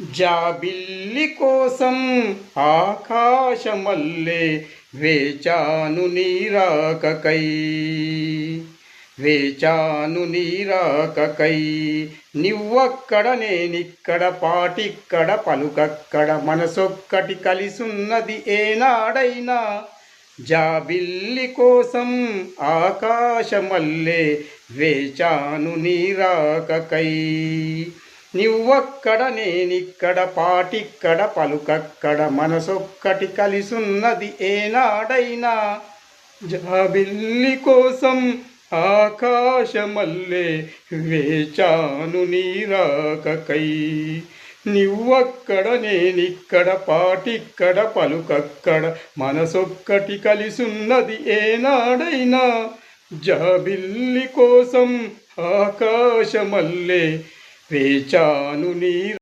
జాబిల్లి కోసం ఆకాశమల్లే వేచాను నీరాకకై, వేచాను నీరాకకై. నివ్వక్కడ నేనిక్కడ పాటిక్కడ పలుకక్కడ మనసొక్కటి కలిసున్నది ఏనాడైనా. జాబిల్లి కోసం ఆకాశమల్లే వేచాను నీరాకకై. నివ్వక్కడ నేనిక్కడ పాటిక్కడ పలుకక్కడ మనసొక్కటి కలిసున్నది ఏనాడైనా. జాబిల్లి కోసం ఆకాశమల్లే వేచాను నీరాకకై. నివ్వక్కడ నేనిక్కడ పాటిక్కడ పలుకక్కడ మనసొక్కటి కలిసున్నది ఏనాడైనా. జాబిల్లి కోసం ఆకాశమల్లే వేచాను నీ